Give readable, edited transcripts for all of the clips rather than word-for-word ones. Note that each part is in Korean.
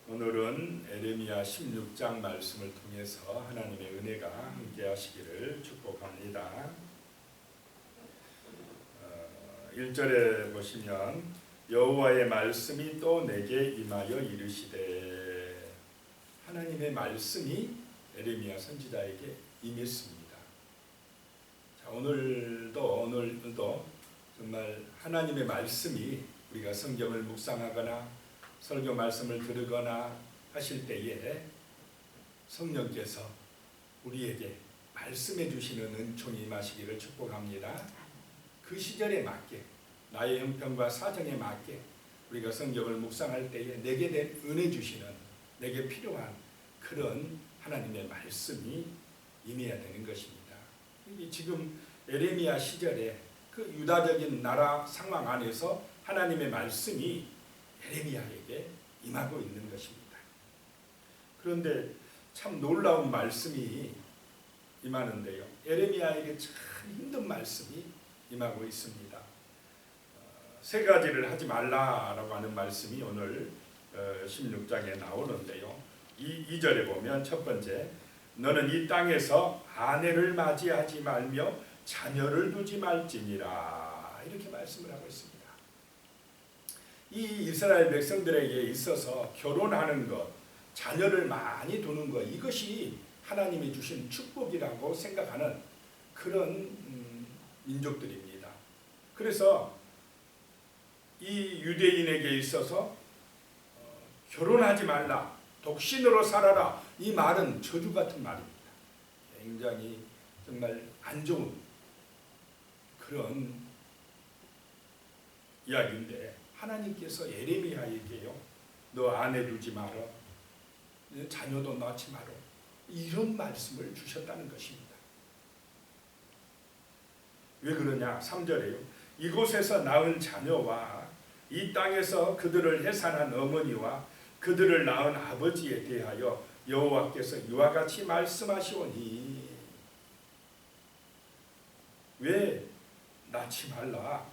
오늘은 에레미야 16장 말씀을 통해서 하나님의 은혜가 함께 하시기를 축복합니다. 1절에 보시면 여호와의 말씀이 또 내게 임하여 이르시되, 하나님의 말씀이 에레미야 선지자에게 임했습니다. 자, 오늘도 정말 하나님의 말씀이 우리가 성경을 묵상하거나 설교 말씀을 들으거나 하실 때에 성령께서 우리에게 말씀해 주시는 은총이 임하시기를 축복합니다. 그 시절에 맞게, 나의 형편과 사정에 맞게 우리가 성경을 묵상할 때에 내게 된 은혜 주시는, 내게 필요한 그런 하나님의 말씀이 임해야 되는 것입니다. 지금 에레미야 시절에 그 유다적인 나라 상황 안에서 하나님의 말씀이 에레미야에게 임하고 있는 것입니다. 그런데 참 놀라운 말씀이 임하는데요, 에레미야에게 참 힘든 말씀이 임하고 있습니다. 세 가지를 하지 말라라고 하는 말씀이 오늘 16장에 나오는데요, 2절에 보면 첫 번째, 너는 이 땅에서 아내를 맞이하지 말며 자녀를 두지 말지니라, 이렇게 말씀을 하고 있습니다. 이 이스라엘 백성들에게 있어서 결혼하는 것, 자녀를 많이 두는 것, 이것이 하나님이 주신 축복이라고 생각하는 그런 민족들입니다. 그래서 이 유대인에게 있어서 결혼하지 말라, 독신으로 살아라, 이 말은 저주 같은 말입니다. 굉장히 정말 안 좋은 그런 이야기인데, 하나님께서 에레미야에게요, 너 아내 두지 마라, 자녀도 낳지 마라, 이런 말씀을 주셨다는 것입니다. 왜 그러냐? 3절에요. 이곳에서 낳은 자녀와 이 땅에서 그들을 해산한 어머니와 그들을 낳은 아버지에 대하여 여호와께서 이와 같이 말씀하시오니, 왜 낳지 말라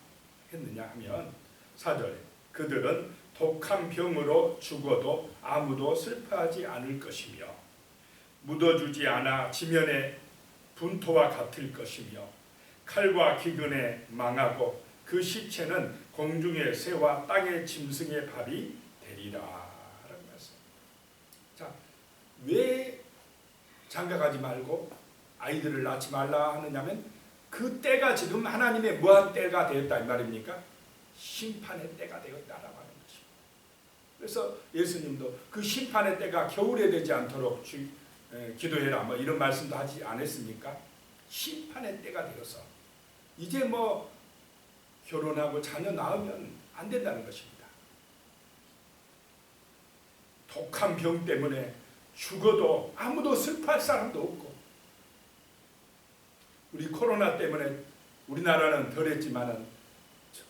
했느냐 하면 4절에 그들은 독한 병으로 죽어도 아무도 슬퍼하지 않을 것이며 묻어주지 않아 지면의 분토와 같을 것이며 칼과 기근에 망하고 그 시체는 공중의 새와 땅의 짐승의 밥이 되리라 라는 말씀. 자, 왜 장가가지 말고 아이들을 낳지 말라 하느냐면 그 때가 지금 하나님의 무한 때가 되었다 이 말입니까? 심판의 때가 되었다라고 하는 것입니다. 그래서 예수님도 그 심판의 때가 겨울에 되지 않도록 기도해라, 뭐 이런 말씀도 하지 않았습니까? 심판의 때가 되어서 이제 뭐 결혼하고 자녀 낳으면 안 된다는 것입니다. 독한 병 때문에 죽어도 아무도 슬퍼할 사람도 없고, 우리 코로나 때문에 우리나라는 덜했지만은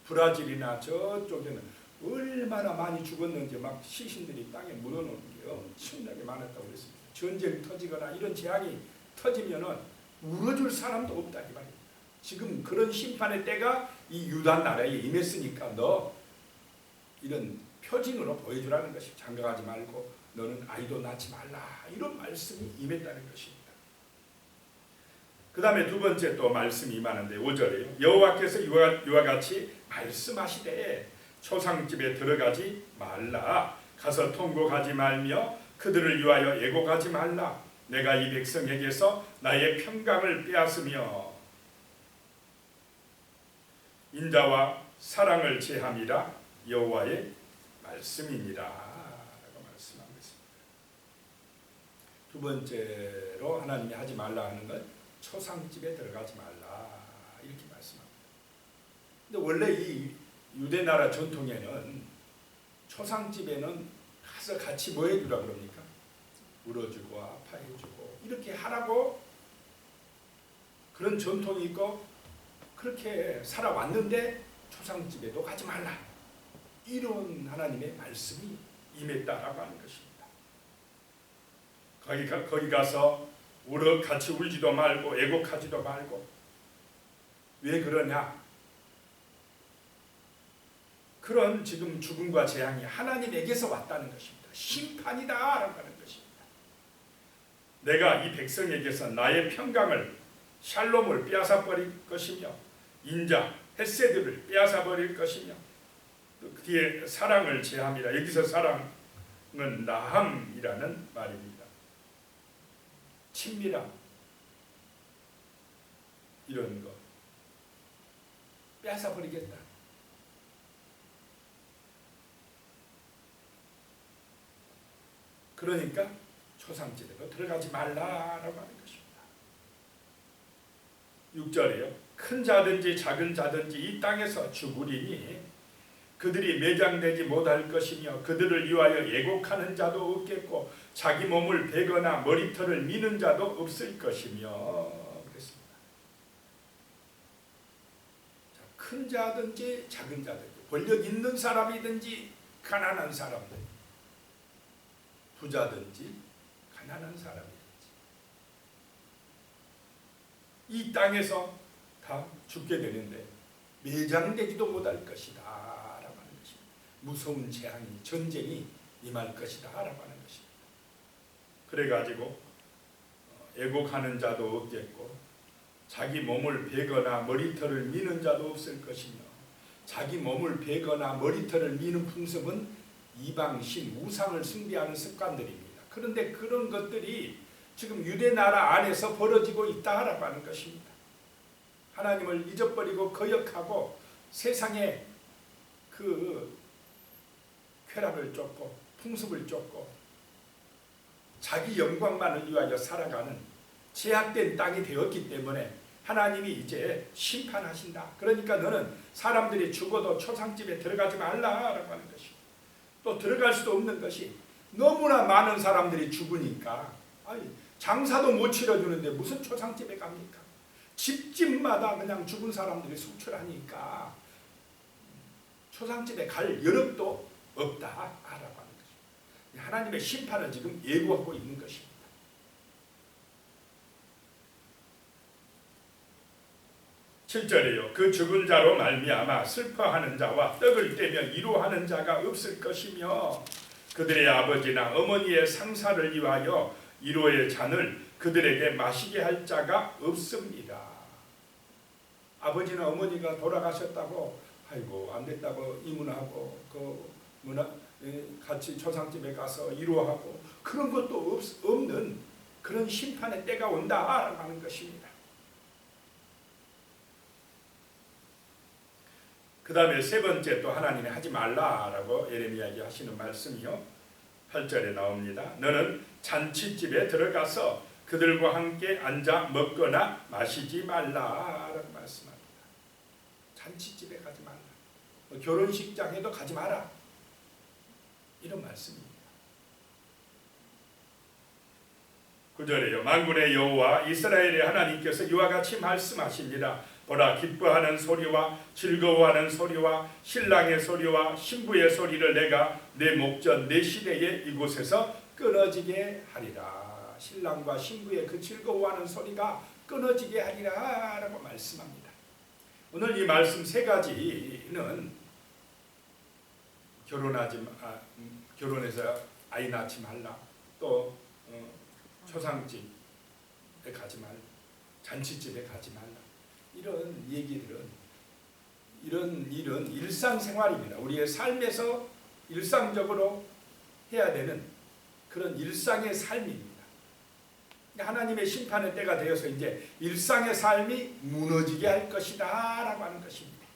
브라질이나 저쪽에는 얼마나 많이 죽었는지 막 시신들이 땅에 묻어놓는 게 엄청나게 많았다고 그랬습니다. 전쟁이 터지거나 이런 재앙이 터지면은 울어줄 사람도 없다 이 말입니다. 지금 그런 심판의 때가 이 유다 나라에 임했으니까 너 이런 표징으로 보여주라는 것이, 장가가지 말고 너는 아이도 낳지 말라, 이런 말씀이 임했다는 것입니다. 그 다음에 두 번째 또 말씀이 임하는데 5절이에요. 여호와께서 이와 같이 말씀하시되 초상집에 들어가지 말라, 가서 통곡하지 말며 그들을 위하여 애곡하지 말라, 내가 이 백성에게서 나의 평강을 빼앗으며 인자와 사랑을 제함이라 여호와의 말씀이니라 라고 말씀하고 있습니다. 두 번째로 하나님이 하지 말라 하는 건 초상집에 들어가지 말라, 이렇게 말씀합니다. 근데 원래 이 유대나라 전통에는 초상집에는 가서 같이 뭐 해주라 그럽니까? 울어주고 아파해주고 이렇게 하라고 그런 전통이 있고, 그렇게 살아왔는데 초상집에도 가지 말라, 이런 하나님의 말씀이 임했다라고 하는 것입니다. 거기 가서 같이 울지도 말고 애곡하지도 말고. 왜 그러냐? 그런 지금 죽음과 재앙이 하나님에게서 왔다는 것입니다. 심판이다라고 하는 것입니다. 내가 이 백성에게서 나의 평강을 샬롬을 빼앗아 버릴 것이며 인자 헤세드를 빼앗아 버릴 것이며 그 뒤에 사랑을 제함이라. 여기서 사랑은 나함이라는 말입니다. 친밀함 이런 거 빼앗아 버리겠다. 그러니까 초상집에도 들어가지 말라라고 하는 것입니다. 6절에요. 큰 자든지 작은 자든지 이 땅에서 죽으리니 그들이 매장되지 못할 것이며 그들을 위하여 애곡하는 자도 없겠고 자기 몸을 베거나 머리털을 미는 자도 없을 것이며 그랬습니다. 자, 큰 자든지 작은 자든지 권력 있는 사람이든지 가난한 사람들 부자든지 가난한 사람이든지 이 땅에서 다 죽게 되는데 매장되지도 못할 것이다 라고 하는 것입니다. 무서운 재앙이 전쟁이 임할 것이다 라고 하는 것입니다. 그래가지고 애곡하는 자도 없겠고 자기 몸을 베거나 머리털을 미는 자도 없을 것이며 자기 몸을 베거나 머리털을 미는 풍습은 이방신 우상을 숭배하는 습관들입니다. 그런데 그런 것들이 지금 유대 나라 안에서 벌어지고 있다라고 하는 것입니다. 하나님을 잊어버리고 거역하고 세상의 그 쾌락을 쫓고 풍습을 쫓고 자기 영광만을 위하여 살아가는 제약된 땅이 되었기 때문에 하나님이 이제 심판하신다. 그러니까 너는 사람들이 죽어도 초상집에 들어가지 말라라고 하는 것입니다. 또 들어갈 수도 없는 것이 너무나 많은 사람들이 죽으니까 장사도 못 치러주는데 무슨 초상집에 갑니까? 집집마다 그냥 죽은 사람들이 속출하니까 초상집에 갈 여력도 없다라고 하는 것입니다. 하나님의 심판을 지금 예고하고 있는 것입니다. 7절이요. 그 죽은 자로 말미암아 슬퍼하는 자와 떡을 떼며 위로하는 자가 없을 것이며 그들의 아버지나 어머니의 상사를 위하여 위로의 잔을 그들에게 마시게 할 자가 없습니다. 아버지나 어머니가 돌아가셨다고 아이고 안 됐다고 이문하고 같이 초상집에 가서 위로하고 그런 것도 없는 그런 심판의 때가 온다라고 하는 것입니다. 그 다음에 세 번째 또 하나님이 하지 말라라고 예레미야에게 하시는 말씀이요. 8절에 나옵니다. 너는 잔치집에 들어가서 그들과 함께 앉아 먹거나 마시지 말라라고 말씀합니다. 잔치집에 가지 말라. 결혼식장에도 가지 마라. 이런 말씀입니다. 9절에요. 만군의 여호와 이스라엘의 하나님께서 이와 같이 말씀하십니다. 보라, 기뻐하는 소리와 즐거워하는 소리와 신랑의 소리와 신부의 소리를 내가 내 목전 내 시대에 이곳에서 끊어지게 하리라. 신랑과 신부의 그 즐거워하는 소리가 끊어지게 하리라 라고 말씀합니다. 오늘 이 말씀 세 가지는 결혼해서 아이 낳지 말라, 또 초상집에 가지 말라, 잔치집에 가지 말라, 이런 얘기들은 이런 일은 일상생활입니다. 우리의 삶에서 일상적으로 해야 되는 그런 일상의 삶입니다. 하나님의 심판의 때가 되어서 이제 일상의 삶이 무너지게 할 것이다 라고 하는 것입니다.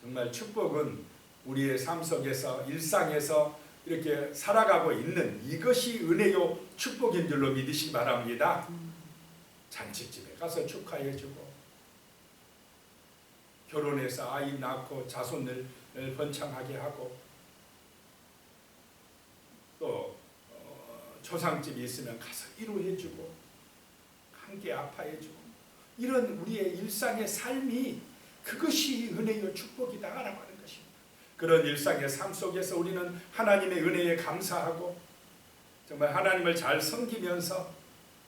정말 축복은 우리의 삶 속에서 일상에서 이렇게 살아가고 있는 이것이 은혜요 축복인 줄로 믿으시기 바랍니다. 잔치집에 가서 축하해주고 결혼해서 아이 낳고 자손을 번창하게 하고 또 초상집이 있으면 가서 위로해주고 함께 아파해주고 이런 우리의 일상의 삶이 그것이 은혜요 축복이다라고 하는 것입니다. 그런 일상의 삶 속에서 우리는 하나님의 은혜에 감사하고 정말 하나님을 잘 섬기면서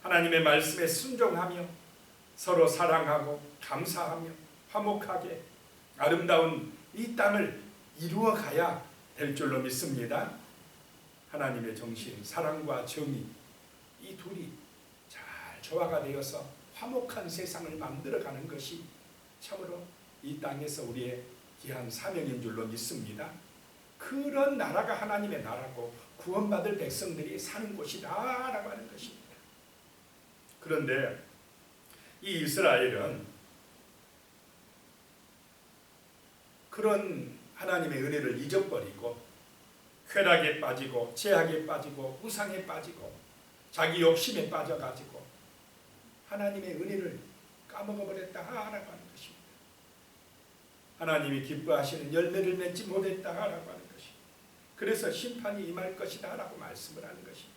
하나님의 말씀에 순종하며 서로 사랑하고 감사하며 화목하게 아름다운 이 땅을 이루어가야 될 줄로 믿습니다. 하나님의 정신, 사랑과 정의 이 둘이 잘 조화가 되어서 화목한 세상을 만들어가는 것이 참으로 이 땅에서 우리의 귀한 사명인 줄로 믿습니다. 그런 나라가 하나님의 나라고 구원받을 백성들이 사는 곳이다 라고 하는 것입니다. 그런데 이 이스라엘은 그런 하나님의 은혜를 잊어버리고 쾌락에 빠지고 죄악에 빠지고 우상에 빠지고 자기 욕심에 빠져가지고 하나님의 은혜를 까먹어버렸다라고 하는 것입니다. 하나님이 기뻐하시는 열매를 맺지 못했다라고 하는 것입니다. 그래서 심판이 임할 것이다 라고 말씀을 하는 것입니다.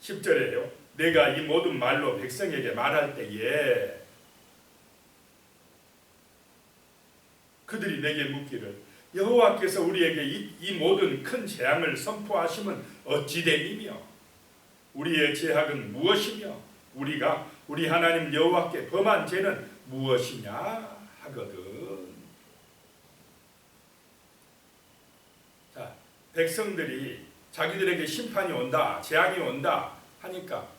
10절에요. 내가 이 모든 말로 백성에게 말할 때에 그들이 내게 묻기를 여호와께서 우리에게 이 모든 큰 재앙을 선포하시면 어찌 됨이며 우리의 죄악은 무엇이며 우리가 우리 하나님 여호와께 범한 죄는 무엇이냐 하거든. 자, 백성들이 자기들에게 심판이 온다, 재앙이 온다 하니까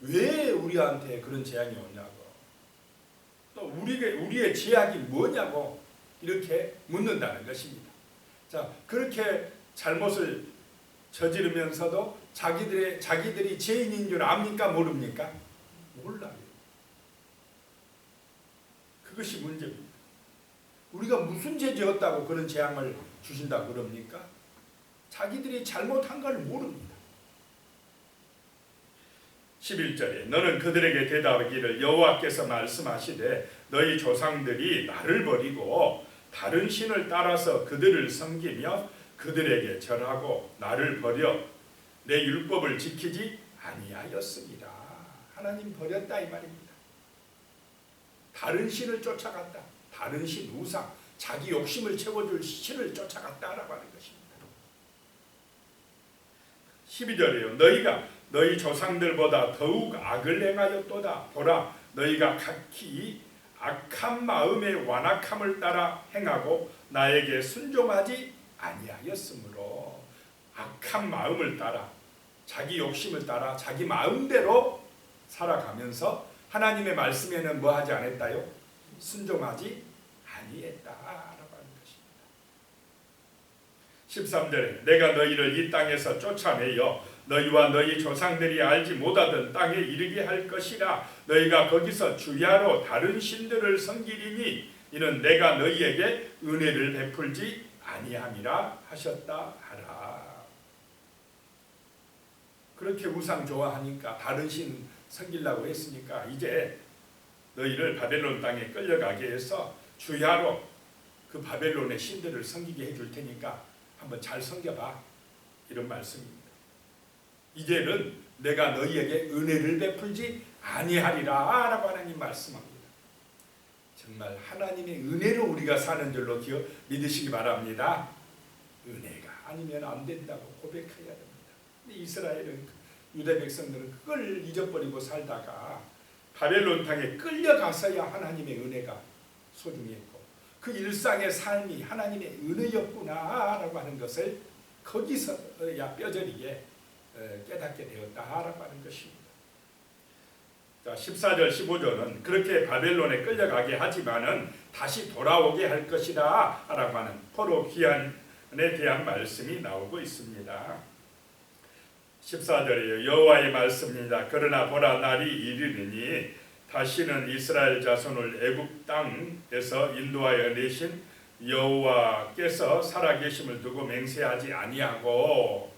왜 우리한테 그런 재앙이 오냐고, 또 우리의 죄악이 뭐냐고 이렇게 묻는다는 것입니다. 자, 그렇게 잘못을 저지르면서도 자기들이 죄인인 줄 압니까? 모릅니까? 몰라요. 그것이 문제입니다. 우리가 무슨 죄 지었다고 그런 재앙을 주신다고 그럽니까? 자기들이 잘못한 걸 모릅니다. 11절에 너는 그들에게 대답하기를 여호와께서 말씀하시되 너희 조상들이 나를 버리고 다른 신을 따라서 그들을 섬기며 그들에게 절하고 나를 버려 내 율법을 지키지 아니하였습니다. 하나님 버렸다 이 말입니다. 다른 신을 쫓아갔다. 다른 신, 우상, 자기 욕심을 채워줄 신을 쫓아갔다라고 하는 것입니다. 12절이에요. 너희가 너희 조상들보다 더욱 악을 행하였도다. 보라, 너희가 각기 악한 마음의 완악함을 따라 행하고 나에게 순종하지 아니하였으므로 악한 마음을 따라 자기 욕심을 따라 자기 마음대로 살아가면서 하나님의 말씀에는 뭐 하지 않았다요? 순종하지 아니했다라고 하는 것입니다. 13절에 내가 너희를 이 땅에서 쫓아내어 너희와 너희 조상들이 알지 못하던 땅에 이르게 할 것이라. 너희가 거기서 주야로 다른 신들을 섬기리니 이는 내가 너희에게 은혜를 베풀지 아니함이라 하셨다 하라. 그렇게 우상 좋아하니까 다른 신 섬기려고 했으니까 이제 너희를 바벨론 땅에 끌려가게 해서 주야로 그 바벨론의 신들을 섬기게 해줄 테니까 한번 잘 섬겨봐, 이런 말씀입니다. 이제는 내가 너희에게 은혜를 베풀지 아니하리라 라고 하나님 말씀합니다. 정말 하나님의 은혜로 우리가 사는 줄로 믿으시기 바랍니다. 은혜가 아니면 안 된다고 고백해야 됩니다. 근데 이스라엘은, 유다 백성들은 그걸 잊어버리고 살다가 바벨론 땅에 끌려가서야 하나님의 은혜가 소중했고 그 일상의 삶이 하나님의 은혜였구나 라고 하는 것을 거기서야 뼈저리게 깨닫게 되었다라고 하는 것입니다. 자, 14절 15절은 그렇게 바벨론에 끌려가게 하지만은 다시 돌아오게 할 것이다 라고 하는 포로 귀환에 대한 말씀이 나오고 있습니다. 14절이에요. 여호와의 말씀입니다. 그러나 보라, 날이 이르리니 다시는 이스라엘 자손을 애굽 땅에서 인도하여 내신 여호와께서 살아계심을 두고 맹세하지 아니하고,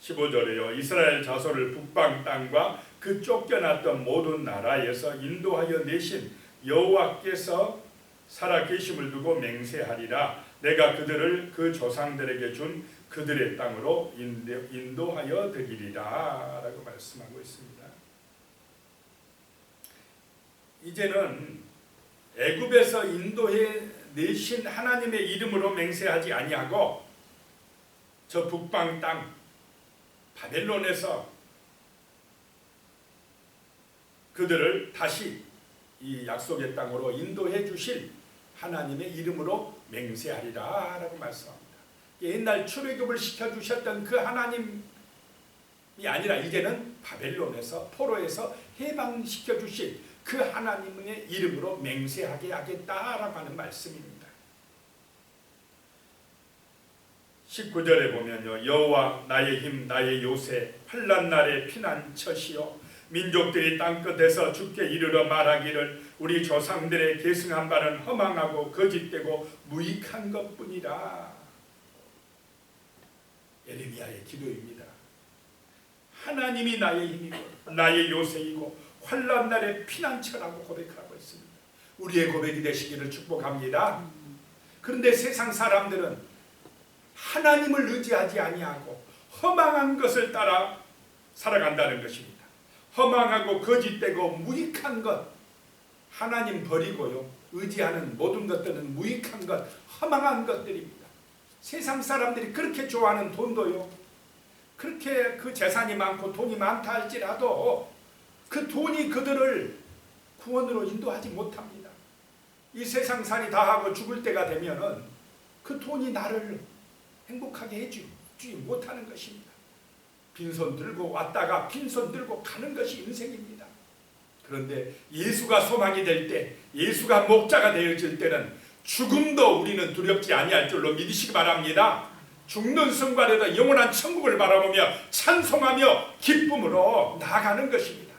15절에요. 이스라엘 자손을 북방 땅과 그 쫓겨났던 모든 나라에서 인도하여 내신 여호와께서 살아계심을 두고 맹세하리라. 내가 그들을 그 조상들에게 준 그들의 땅으로 인도하여 드리리라 라고 말씀하고 있습니다. 이제는 애굽에서 인도해 내신 하나님의 이름으로 맹세하지 아니하고 저 북방 땅 바벨론에서 그들을 다시 이 약속의 땅으로 인도해 주실 하나님의 이름으로 맹세하리라 라고 말씀합니다. 옛날 출애굽을 시켜주셨던 그 하나님이 아니라 이제는 바벨론에서 포로에서 해방시켜주실 그 하나님의 이름으로 맹세하게 하겠다라고 하는 말씀입니다. 19절에 보면요, 여호와 나의 힘 나의 요새 환난 날의 피난처시요 민족들이 땅끝에서 주께 이르러 말하기를 우리 조상들의 계승한 바는 허망하고 거짓되고 무익한 것뿐이라. 예레미야의 기도입니다. 하나님이 나의 힘이고 나의 요새이고 환난 날의 피난처라고 고백하고 있습니다. 우리의 고백이 되시기를 축복합니다. 그런데 세상 사람들은 하나님을 의지하지 아니하고 허망한 것을 따라 살아간다는 것입니다. 허망하고 거짓되고 무익한 것, 하나님 버리고요 의지하는 모든 것들은 무익한 것, 허망한 것들입니다. 세상 사람들이 그렇게 좋아하는 돈도요, 그렇게 그 재산이 많고 돈이 많다 할지라도 그 돈이 그들을 구원으로 인도하지 못합니다. 이 세상 살이 다 하고 죽을 때가 되면은 그 돈이 나를 행복하게 해주지 못하는 것입니다. 빈손 들고 왔다가 빈손 들고 가는 것이 인생입니다. 그런데 예수가 소망이 될 때, 예수가 목자가 되어질 때는 죽음도 우리는 두렵지 아니할 줄로 믿으시기 바랍니다. 죽는 순간에도 영원한 천국을 바라보며 찬송하며 기쁨으로 나아가는 것입니다.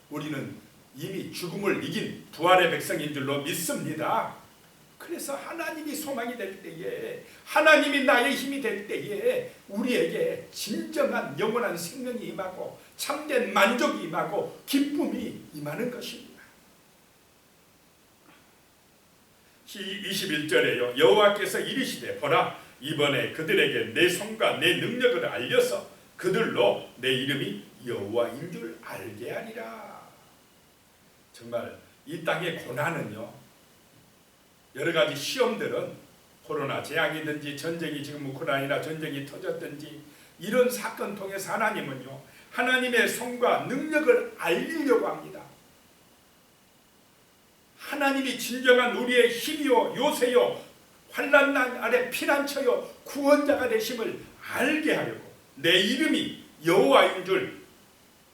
우리는 이미 죽음을 이긴 부활의 백성인 줄로 믿습니다. 그래서 하나님이 소망이 될 때에, 하나님이 나의 힘이 될 때에 우리에게 진정한 영원한 생명이 임하고 참된 만족이 임하고 기쁨이 임하는 것입니다. 21절에요. 여호와께서 이르시되 보라 이번에 그들에게 내 손과 내 능력을 알려서 그들로 내 이름이 여호와인 줄 알게 하리라. 정말 이 땅의 고난은요, 여러 가지 시험들은 코로나 재앙이든지 전쟁이 지금 우크라이나 전쟁이 터졌든지 이런 사건 통해서 하나님은요 하나님의 손과 능력을 알리려고 합니다. 하나님이 진정한 우리의 힘이요 요새요 환난 날의 피난처요 구원자가 되심을 알게 하려고, 내 이름이 여호와인 줄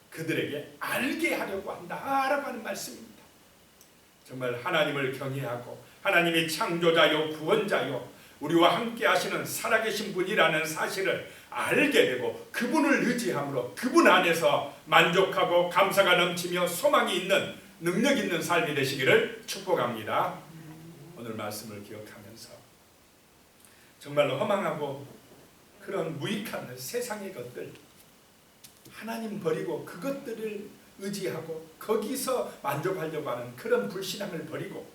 그들에게 알게 하려고 한다라고 하는 말씀입니다. 정말 하나님을 경외하고 하나님이 창조자요 구원자요 우리와 함께 하시는 살아계신 분이라는 사실을 알게 되고 그분을 의지함으로 그분 안에서 만족하고 감사가 넘치며 소망이 있는 능력 있는 삶이 되시기를 축복합니다. 오늘 말씀을 기억하면서 정말로 허망하고 그런 무익한 세상의 것들, 하나님 버리고 그것들을 의지하고 거기서 만족하려고 하는 그런 불신앙을 버리고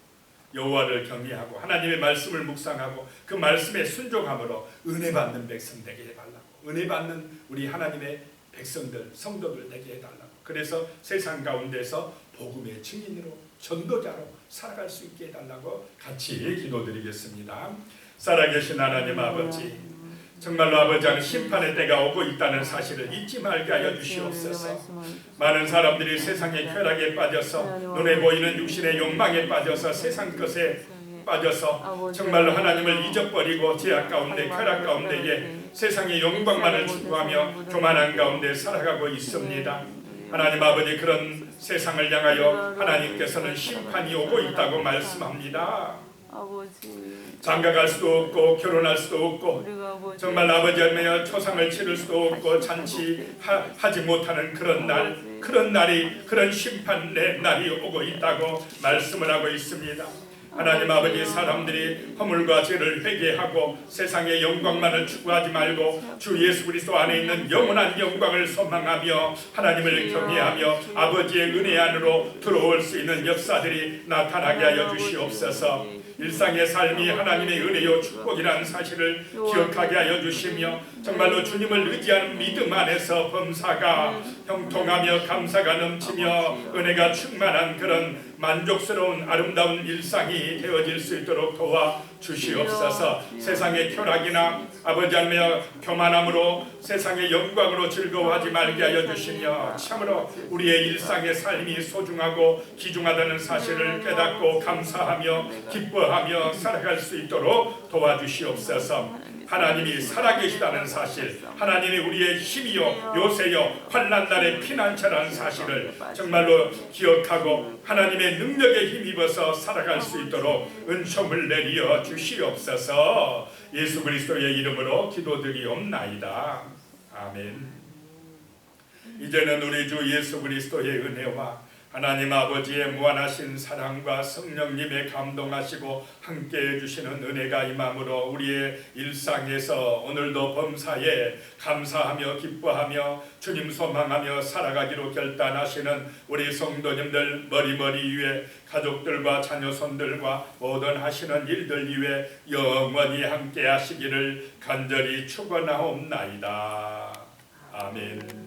여호와를 경외하고 하나님의 말씀을 묵상하고 그 말씀에 순종함으로 은혜 받는 백성 되게 해달라고, 은혜 받는 우리 하나님의 백성들 성도들 되게 해달라고, 그래서 세상 가운데서 복음의 증인으로 전도자로 살아갈 수 있게 해달라고 같이 기도드리겠습니다. 살아계신 하나님 아버지, 정말로 아버지 심판의 때가 오고 있다는 사실을 잊지 말게 하여 주시옵소서. 많은 사람들이 세상의 쾌락에 빠져서 눈에 보이는 육신의 욕망에 빠져서 세상 것에 빠져서 정말로 하나님을 잊어버리고 제약 가운데 쾌락 가운데에 세상의 영광만을 추구하며 교만한 가운데 살아가고 있습니다. 하나님 아버지, 그런 세상을 향하여 하나님께서는 심판이 오고 있다고 말씀합니다. 장가갈 수도 없고 결혼할 수도 없고 정말 아버지의 초상을 치를 수도 없고 잔치하지 못하는 그런 날, 그런 날이, 그런 심판의 날이 오고 있다고 말씀을 하고 있습니다. 하나님 아버지, 사람들이 허물과 죄를 회개하고 세상의 영광만을 추구하지 말고 주 예수 그리스도 안에 있는 영원한 영광을 소망하며 하나님을 경외하며 아버지의 은혜 안으로 들어올 수 있는 역사들이 나타나게 하여 주시옵소서. 일상의 삶이 하나님의 은혜요 축복이라는 사실을 기억하게 하여 주시며 정말로 주님을 의지하는 믿음 안에서 범사가 형통하며 감사가 넘치며 은혜가 충만한 그런 만족스러운 아름다운 일상이 되어질 수 있도록 도와 주시옵소서. 세상의 쾌락이나 아버지 하나님 교만함으로 세상의 영광으로 즐거워하지 말게 하여 주시며 참으로 우리의 일상의 삶이 소중하고 귀중하다는 사실을 깨닫고 감사하며 기뻐하며 살아갈 수 있도록 도와주시옵소서. 하나님이 살아계시다는 사실, 하나님이 우리의 힘이요 요새요 환난날의 피난처라는 사실을 정말로 기억하고 하나님의 능력에 힘입어서 살아갈 수 있도록 은총을 내리어 주시옵소서. 예수 그리스도의 이름으로 기도드리옵나이다. 아멘. 이제는 우리 주 예수 그리스도의 은혜와 하나님 아버지의 무한하신 사랑과 성령님의 감동하시고 함께해 주시는 은혜가 임함으로 우리의 일상에서 오늘도 범사에 감사하며 기뻐하며 주님 소망하며 살아가기로 결단하시는 우리 성도님들 머리머리 위에 가족들과 자녀손들과 모든 하시는 일들 위에 영원히 함께 하시기를 간절히 축원하옵나이다. 아멘.